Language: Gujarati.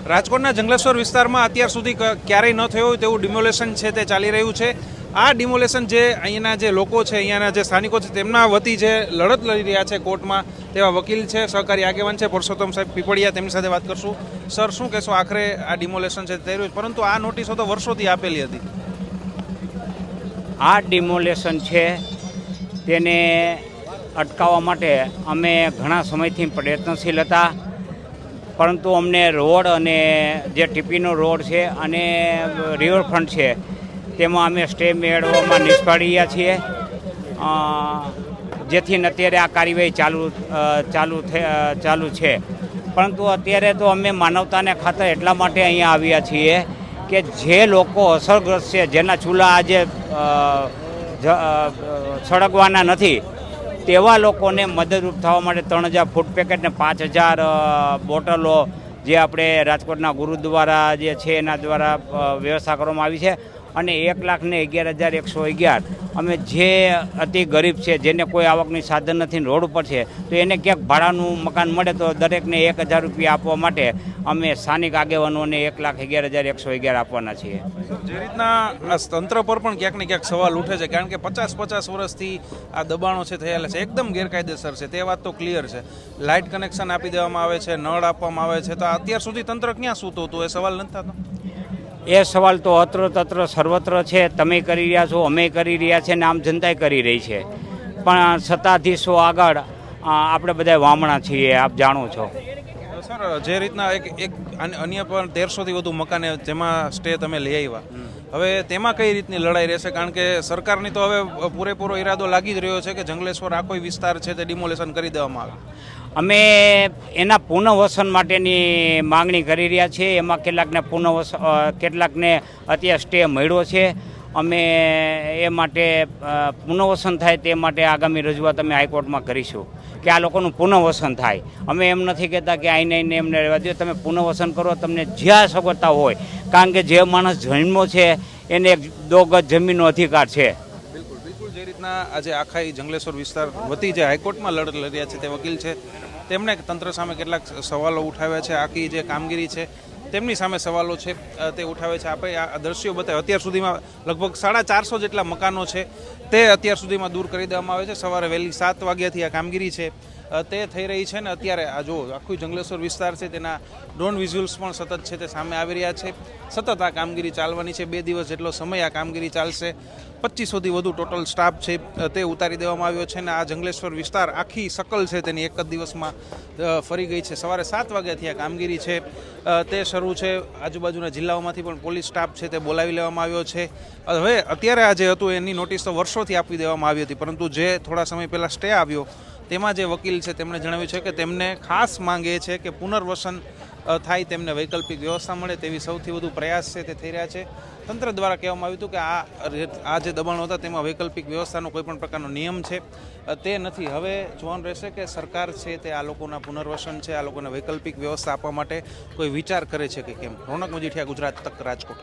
રાજકોટના જંગલેશ્વર વિસ્તારમાં અત્યાર સુધી ક્યારેય ન થયું હોય તેવું ડિમોલેશન છે તે ચાલી રહ્યું છે। આ ડિમોલેશન જે અહીંયાના જે લોકો છે, અહીંયાના જે સ્થાનિકો છે, તેમના વતી જે લડત લડી રહ્યા છે કોર્ટમાં, તેવા વકીલ છે, સહકારી આગેવાન છે પરસોત્તમ સાહેબ પીપળિયા, તેમની સાથે વાત કરશું। સર, શું કહેશો? આખરે આ ડિમોલેશન છે થઈ રહ્યું છે, પરંતુ આ નોટિસો તો વર્ષોથી આપેલી હતી। આ ડિમોલેશન છે તેને અટકાવવા માટે અમે ઘણા સમયથી પ્રયત્નશીલ હતા, પરંતુ અમને રોડ અને જે ટીપીનો રોડ છે અને રિવરફ્રન્ટ છે તેમાં અમે સ્ટે મેળવવામાં નિષ્ફળ રહ્યા છીએ, જેથી અત્યારે આ કાર્યવાહી ચાલુ છે। પરંતુ અત્યારે તો અમે માનવતાને ખાતર એટલા માટે અહીંયા આવ્યા છીએ કે જે લોકો અસરગ્રસ્ત છે, જેના ચૂલા આજે સળગવાના નથી, તેવા લોકોને મદદરૂપ થવા માટે 3000 ફૂડ પેકેટ ને 5000 બોટલો જે આપણે રાજકોટના ગુરુદ્વારા જે છે એના દ્વારા વ્યવસ્થા કરવામાં આવી છે। અને 1,11,111 અમે જે અતિ ગરીબ છે, જેને કોઈ આવકની સાધન નથી, રોડ ઉપર છે, તો એને ક્યાંક ભાડાનું મકાન મળે તો દરેકને 1000 રૂપિયા આપવા માટે અમે સ્થાનિક આગેવાનોને 1,11,111 આપવાના છીએ। જે રીતના આ તંત્ર પર પણ ક્યાંક ને ક્યાંક સવાલ ઉઠે છે, કારણ કે 50 વર્ષથી આ દબાણો છે થયેલા છે, એકદમ ગેરકાયદેસર છે, તે વાત તો ક્લિયર છે। લાઇટ કનેક્શન આપી દેવામાં આવે છે, નળ આપવામાં આવે છે, તો અત્યાર સુધી તંત્ર ક્યાં સૂતું હતું? એ સવાલ નથી થતો? એ સવાલ તો અત્ર તત્ર સર્વત્ર છે। તમે કરી રહ્યા છો, અમે કરી રહ્યા છે, ને આમ જનતાએ કરી રહી છે, પણ સત્તાધીશો આગળ આપણે બધા વામણા છીએ, આપ જાણો છો। સર, જે રીતના એક અન્ય પણ 1300થી વધુ મકાને જેમાં સ્ટે તમે લઈ આવ્યા, હવે તેમાં કઈ રીતની લડાઈ રહેશે? કારણ કે સરકારની તો હવે પૂરેપૂરો ઈરાદો લાગી જ રહ્યો છે કે જંગલેશ્વર આખો વિસ્તાર છે તે ડિમોલેશન કરી દેવામાં આવે। અમે એના પુનઃવસન માટેની માગણી કરી રહ્યા છીએ। એમાં કેટલાકને અત્યારે સ્ટે મળ્યો છે। અમે એ માટે પુનઃવસન થાય તે માટે આગામી રજૂઆત અમે હાઈકોર્ટમાં કરીશું કે આ લોકોનું પુનઃવસન થાય। અમે એમ નથી કહેતા કે આઈને એમને રહેવા દો, તમે પુનઃવસન કરો, તમને જ્યાં સગવડતા હોય, કારણ કે જે માણસ જન્મો છે એને 2 ગજ જમીનનો અધિકાર છે। બિલકુલ જે રીતના આજે આખા જંગલેશ્વર વિસ્તાર વતી જે હાઈકોર્ટમાં લડત લડી રહ્યા છે તે વકીલ છે, તેમણે તંત્ર સામે કેટલાક સવાલો ઉઠાવ્યા છે, આખી જે કામગીરી છે તેમની સામે સવાલો છે તે ઉઠાવે છે। આપણે આ દ્રશ્યો બતાવ્યા, અત્યાર સુધીમાં લગભગ 450 જેટલા મકાનો છે તે અત્યાર સુધીમાં દૂર કરી દેવામાં આવે છે। સવારે વહેલી 7 વાગ્યાથી આ કામગીરી છે તે થઈ રહી છે, ને અત્યારે આ જો આખું જંગલેશ્વર વિસ્તાર છે તેના ડ્રોન વિઝ્યુઅલ્સ પણ સતત છે તે સામે આવી રહ્યા છે। સતત આ કામગીરી ચાલવાની છે, 2 દિવસ જેટલો સમય આ કામગીરી ચાલશે। 2500થી વધુ ટોટલ સ્ટાફ છે તે ઉતારી દેવામાં આવ્યો છે, ને આ જંગલેશ્વર વિસ્તાર આખી શકલ છે તેની એક જ દિવસમાં ફરી ગઈ છે। સવારે 7 વાગ્યાથી આ કામગીરી છે તે શરૂ છે। આજુબાજુના જિલ્લાઓમાંથી પણ પોલીસ સ્ટાફ છે તે બોલાવી લેવામાં આવ્યો છે। હવે અત્યારે આ જે હતું એની નોટિસ તો વર્ષોથી આપી દેવામાં આવી હતી, પરંતુ જે થોડા સમય પહેલાં સ્ટે આવ્યો તેમાં જે વકીલ છે તેમણે જણાવ્યું છે કે તેમને ખાસ માંગ એ છે કે પુનર્વસન થાય, તેમને વૈકલ્પિક વ્યવસ્થા મળે, તેવી સૌથી વધુ પ્રયાસ છે તે થઈ રહ્યા છે। તંત્ર દ્વારા કહેવામાં આવ્યું હતું કે આ જે દબાણો હતા તેમાં વૈકલ્પિક વ્યવસ્થાનો કોઈ પણ પ્રકારનો નિયમ છે તે નથી। હવે જોવાનું રહેશે કે સરકાર છે તે આ લોકોના પુનર્વસન છે, આ લોકોને વૈકલ્પિક વ્યવસ્થા આપવા માટે કોઈ વિચાર કરે છે કે કેમ। રોનક મજીઠિયા, ગુજરાત તક, રાજકોટ।